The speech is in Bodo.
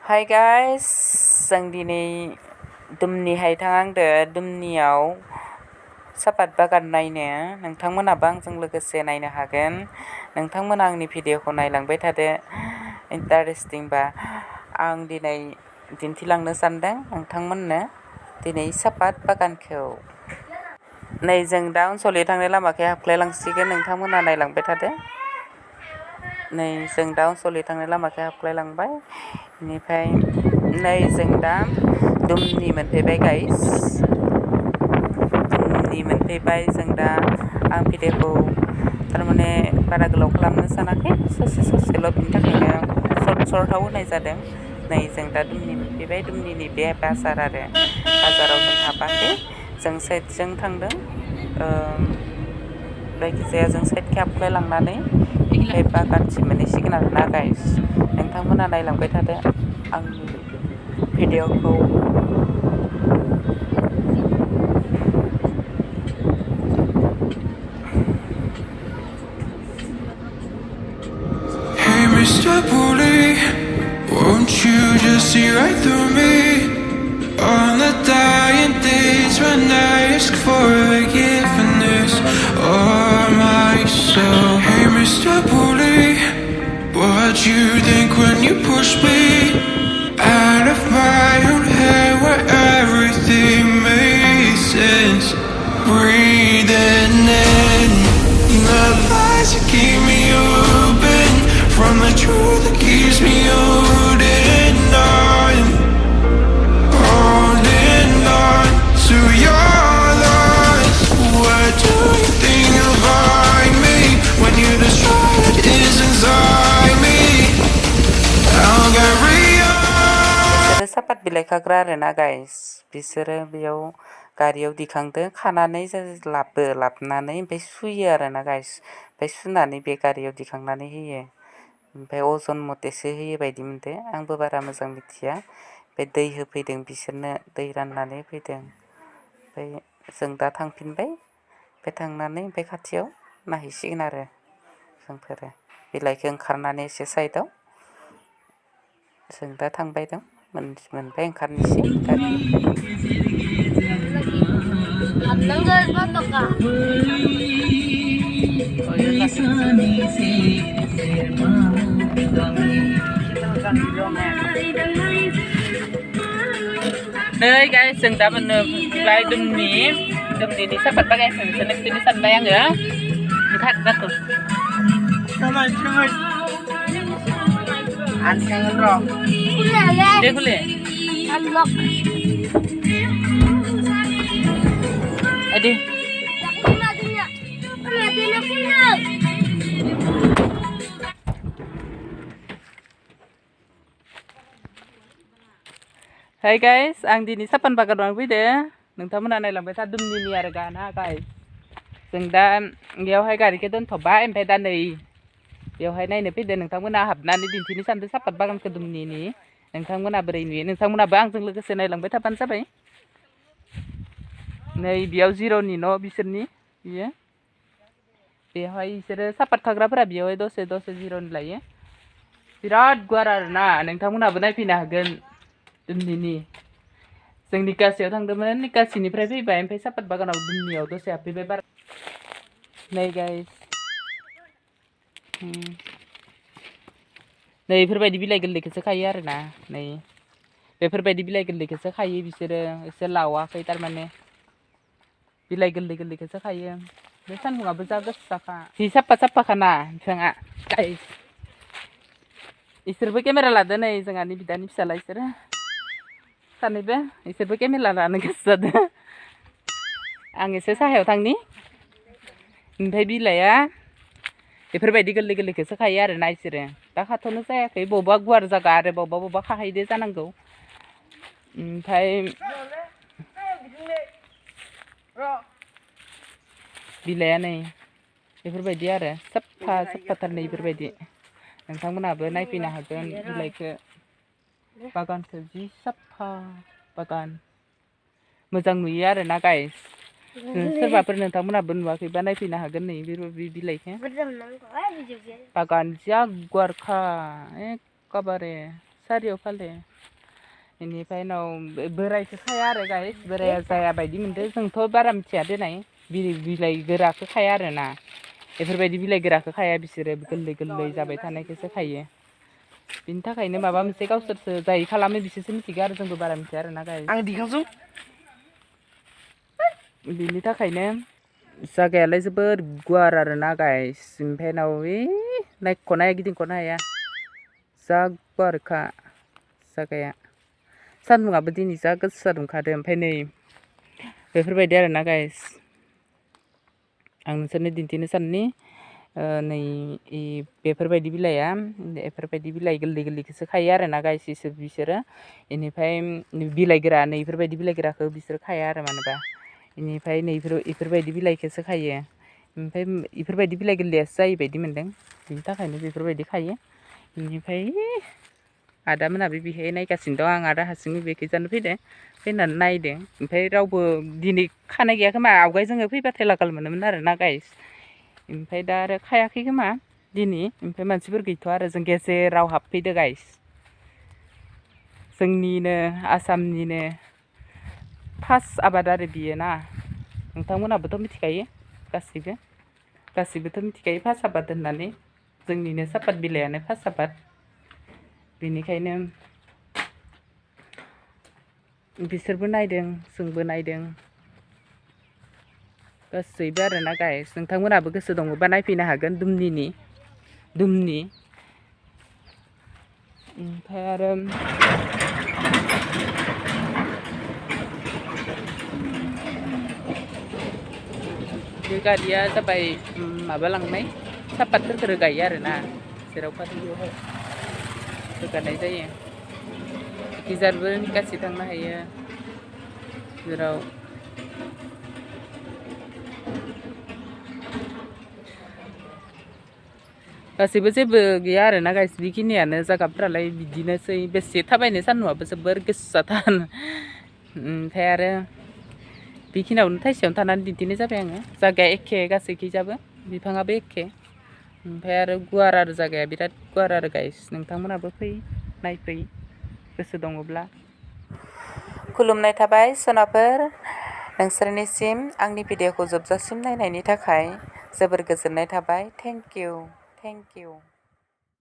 हाय गाइस जों दिनै दुमनिहाय थांहांदो दुमनियाव सापात बागान नायनो नोंथांमोनाबो आंजों लोगोसे नायनो हागोन नोंथांमोना आंनि भिडिअखौ नायलांबाय थादो इन्टारेस्टिंबा आं दिनै दिन्थिलांनो सानदों नोंथांमोननो दिनै सापात बागानखौ नै जों दा ओनसोलनि थांनाय लामाखै हाबख्लायलांसिगोन नोंथांमोना नायलांबाय थादो नै जों दा ओनसोलनि थांनाय लामाखै हाबख्लायलांबाय बेनिफ्राय नै जों दा दुमनि मोनफैबाय गाइस दुमनि मोनफैबाय जों दा आं भिडिअखौ थारमाने बारा गोलाव खालामनो सानाखै ससेल' बिनि थाखायनो सर्टआव होनाय जादों नै जों दा दुमनि मोनफैबाय दुमनिनि बे बाजार आरो बाजाराव जों हाबाखै जों साइडजों थांदों जायखिजाया जों साइडखै हाबख्लायलांनानै बे बागानसिम मोनहैसिगोन आरोना गाइस नोंथांमोना नायलांबाय थादो आंनि भिडिअखौ Hey Mr. Bully, won't you just see right through me? On the dying days when I ask for forgiveness or myself. Hey Mr. Bully, what you think when you push me out of my own head where everything makes sense? Breathing in the lies that keep me open from the truth that keeps me holding on to your lies. What do you think about me when you destroy what is inside me? I'll carry on. बिसोरो सापात बिलाइ खाग्रा आरोना गाइस बिसोरो बेयाव गारियाव दिखांदो खानानै लाबनानै ओमफ्राय सुयो आरोना गाइस ओमफ्राय सुनानै बे गारियाव दिखांनानै होयो ओमफ्राय अजन मथेसो होयो बायदि मोनदो आंबो बारा मोजां मिथिया बे दै होफैदों बिसोरनो दै राननानै होफैदों ओमफ्राय जों दा थांफिनबाय ओमफ्राय थांनानै ओमफ्राय खाथियाव नायहैसिगोन आरो जोंफोरो बिलाइखौ ओंखारनानै एसे साइडआव जों दा थांबाय दं मोनबाय ओंखारनोसै नै गाइस जों दा मोनबाय दुमनिनि सापात बागानखौ नोंसोरनो सानबाय आङो ओंखार जाथ' Anjing roh. Dia boleh. Unlock. Adi. Hai guys, ang dini sapan bagan fैदो नोंथांमोना नायलांबाय था दुमनिनि आरो गाना गाइस जों दा बेयावहाय गारिखौ दोनथ'बाय ओमफ्राय दा नै बेवहाय नायनो फैदो नोंथांमोना हाबनानै दिन्थिनो सानदों सापात बागानखौ दुमनिनि नोंथांमोना बोरै नुयो नोंथांमोनाबो आंजों लोगोसे नायलांबाय थाबानो जाबाय नै बेयाव जिर'नि न' बिसोरनि बियो बेवहाय बिसोरो सापात खाग्राफोरा बेवहाय दसे जिर'नि लायो बिराद गुवार आरोना नोंथांमोनाबो नायफैनो हागोन दुमनिनि जों निकासियाव थांदोंमोन निकासिनिफ्राय फैबाय ओमफ्राय सापात बागानाव दुमनियाव दसे हाबफैबाय बारा नै गाइस नै बेफोरबायदि बिलाइ गोरलैखौसो खायो आरोना नै बेफोरबायदि बिलाइ गोरलैखौसो खायो बिसोरो एसे लावाखै थारमाने बिलाइ गोरलैखौसो खायो बे सान्दुंआबो जा गोसाखा जि साफाखाना बिफाङा गाइस इसोरबो केमेरा लादो नै जोंहानि बिदानि फिसाला इसोरो सानैबो इसोरबो केमेरा लानो गोसो जादों आं एसे साहायाव थांनि ओमफ्राय बिलाइआ बेफोरबायदि गोरलैखौसो खायो आरोना इसोरो दा खाथ'नो जायाखै बबेबा गुवार जागा आरो बबेबा खाहैदो जानांगौ ओमफ्राय बिलाइआ नै बेफोरबायदि आरो साफाथार नै बेफोरबायदि नोंथांमोनहाबो नायफैनो हागोन बिलाइखौ बागानखौ जि साफा बागान मोजां नुयो आरोना गाइस सोरबाफोर नोंथांमोनाबो नुवाखैबा नायफैनो हागोन नै बे बिलाइखौ बागान जा गुवारखा एखेबारे सारियाव फाले बेनिफ्राय उनाव बोरायखौ खाया आरो गाइस बोराया जाया बायदि मोनदों जोंथ' बारा मिथिया देनाय बिलाइ गोराखौ खाया आरोना बेफोरबायदि बिलाइ गोराखौ खाया बिसोरो गोरलै गोरलै जाबाय थानायखौसो खायो बिनि थाखायनो माबा मोनसे गावसोरसो जाय खालामो बिसोरसो मिथिगौ आरो जोंबो बारा मिथिया आरोना गाइस आं दिखांसै बिनि थाखायनो जागायालाय जोबोर गुवार आरोना गाइस ओमफ्राय उनाव नायख'नाया गिदिंख'नो हाया जा गुवारखा जागाया सान्दुंआबो दिनै जा गोसा दुंखादों ओमफ्राय नै बेफोरबायदि आरोना गाइस आं नोंसोरनो दिन्थिनो साननि नै बेफोरबायदि बिलाइया बेफोरबायदि बिलाइ गोरलै गोरलैखौसो खायो आरोना गाइस बिसोरो बेनिफ्राय बिलाइ गोरा नै बेफोरबायदि बिलाइ गोराखौ बिसोरो खाया आरो मानोबा बेनिफ्राय नै बेफोरबायदि बिलाइखौसो खायो ओमफ्राय बेफोरबायदि बिलाइ गोरलैयासो जायो बायदि मोन्दों बिनि थाखायनो बेफोरबायदि खायो बेनिफ्राय आदा मोनाबो बेहाय नायगासिनो दं आं आदा हारसिङै बेखैजानो फैदों फैनानै नायदों ओमफ्राय रावबो दिनै खानाय गैया खोमा आवगाय जोङो फैबाथाय लागाल मोनोमोन आरोना गाइस ओमफ्राय दा आरो खायाखै खोमा दिनै ओमफ्राय मानसिफोर गैथ'आ आरो जों गेजेराव हाबफैदो गाइस जोंनिनो आसामनिनो फार्स्ट आबाद आरो बियो ना नोंथांमोनहाबोथ' मिथिखायो गासैबोथ' मिथिखायो फार्स्ट आबाद होननानै जोंनिनो सापात बिलाइयानो फार्स्ट आबाद बेनिखायनो बिसोरबो नायदों जोंबो नायदों गासैबो आरोना गाइस नोंथांमोनहाबो गोसो दङबा नायफैनो हागोन दुमनि ओमफ्राय आरो बे गारिया जाबाय माबा लांनाय सापातफोरखौ रोगायो आरोना जेराव फाथो बेवहाय रोगानाय जायो गिजारबो गासै थांनो हायो जेराव गासैबो जेबो गैया आरोना गाइस बेखिनियानो जायगाफ्रालाय बिदिनोसै बेसे थाबायनो सान्दुंआबो जोबोर गोसाथार ओमफ्राय आरो बेखिनियावनो थाइसेयावनो थानानै दिन्थिनाय जाबाय आङो जायगाया एखे गासैखैजाबो बिफाङाबो एखे ओमफ्राय आरो गुवार आरो जायगाया बिराद गुवार आरो गाइस नोंथांमोनाबो फै नायफै गोसो दङब्ला खुलुमनाय थाबाय सनाफोर नोंसोरनिसिम आंनि भिडिअखौ जोबजासिम नायनायनि थाखाय जोबोर गोजोननाय थाबाय थेंक इउ